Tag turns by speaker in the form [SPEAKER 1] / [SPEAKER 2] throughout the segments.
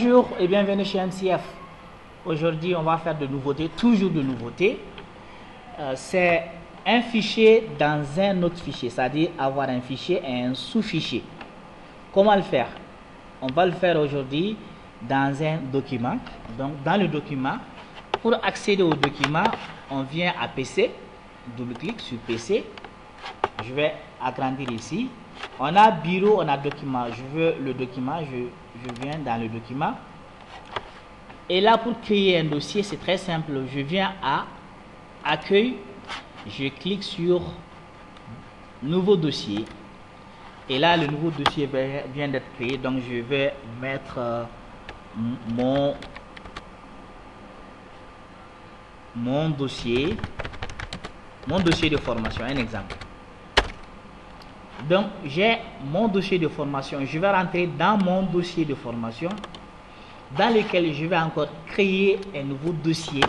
[SPEAKER 1] Bonjour et bienvenue chez MCF. Aujourd'hui, on va faire de nouveautés, toujours de nouveautés. C'est un fichier dans un autre fichier, c'est-à-dire avoir un fichier et un sous-fichier. Comment le faire? On va le faire aujourd'hui dans un document. Donc, dans le document, pour accéder au document, on vient à PC, double-clic sur PC. Je vais agrandir ici. On a bureau, on a document. Je veux le document, je viens dans le document. Et là, pour créer un dossier, c'est très simple. Je viens à accueil, je clique sur nouveau dossier. Et là, le nouveau dossier vient d'être créé. Donc, je vais mettre mon dossier de formation, un exemple. Donc, j'ai mon dossier de formation. Je vais rentrer dans mon dossier de formation dans lequel je vais encore créer un nouveau dossier,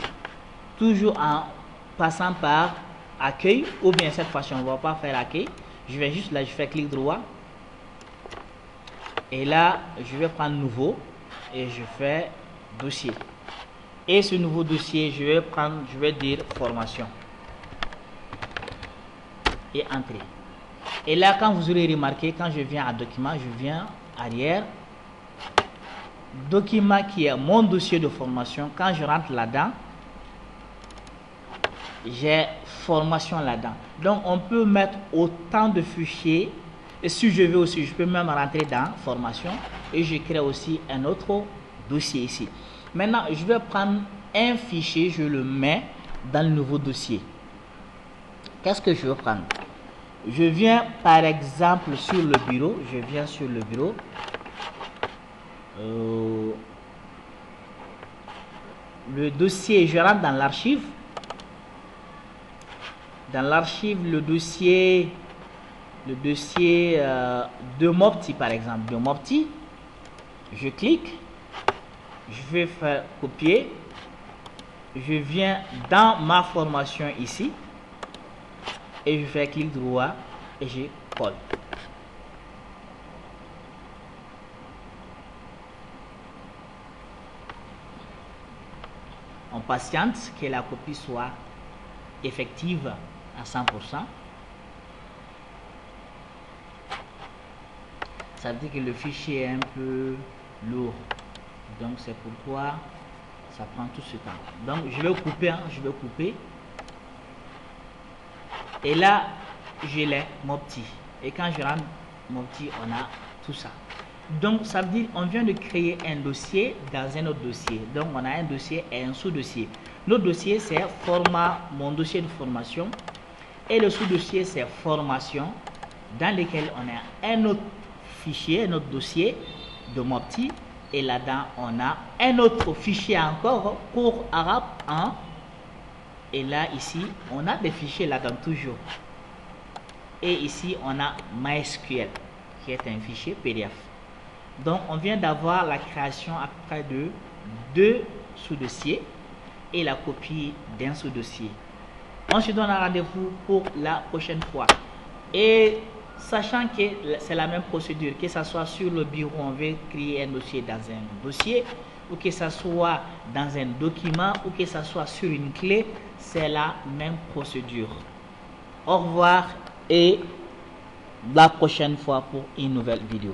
[SPEAKER 1] toujours en passant par accueil, ou bien cette fois-ci, on ne va pas faire accueil. Je vais juste là, je fais clic droit. Et là, je vais prendre nouveau et je fais dossier. Et ce nouveau dossier, je vais dire formation. Et entrer. Et là, quand vous aurez remarqué, quand je viens à document, je viens arrière. Document qui est mon dossier de formation. Quand je rentre là-dedans, j'ai formation là-dedans. Donc, on peut mettre autant de fichiers. Et si je veux aussi, je peux même rentrer dans formation. Et je crée aussi un autre dossier ici. Maintenant, je vais prendre un fichier, je le mets dans le nouveau dossier. Qu'est-ce que je veux prendre? Je viens par exemple sur le bureau. Je viens sur le bureau. Le dossier, je rentre dans l'archive. Dans l'archive, le dossier de Mopti par exemple. De Mopti. Je clique. Je vais faire copier. Je viens dans ma formation ici. Et je fais clic droit et je colle. On patiente que la copie soit effective à 100%. Ça veut dire que le fichier est un peu lourd. Donc c'est pourquoi ça prend tout ce temps. Donc je vais couper, je vais couper. Et là, je l'ai, Mopti. Et quand je rentre Mopti, on a tout ça. Donc, ça veut dire qu'on vient de créer un dossier dans un autre dossier. Donc, on a un dossier et un sous-dossier. Notre dossier, c'est mon dossier de formation. Et le sous-dossier, c'est formation, dans lequel on a un autre fichier, un autre dossier de Mopti. Et là-dedans, on a un autre fichier encore pour arabe 1. Et là, ici, on a des fichiers là-dedans toujours. Et ici, on a MySQL, qui est un fichier PDF. Donc, on vient d'avoir la création après de 2 sous-dossiers et la copie d'un sous-dossier. On se donne un rendez-vous pour la prochaine fois. Et sachant que c'est la même procédure, que ce soit sur le bureau, on veut créer un dossier dans un dossier, ou que ce soit dans un document, ou que ce soit sur une clé, c'est la même procédure. Au revoir et la prochaine fois pour une nouvelle vidéo.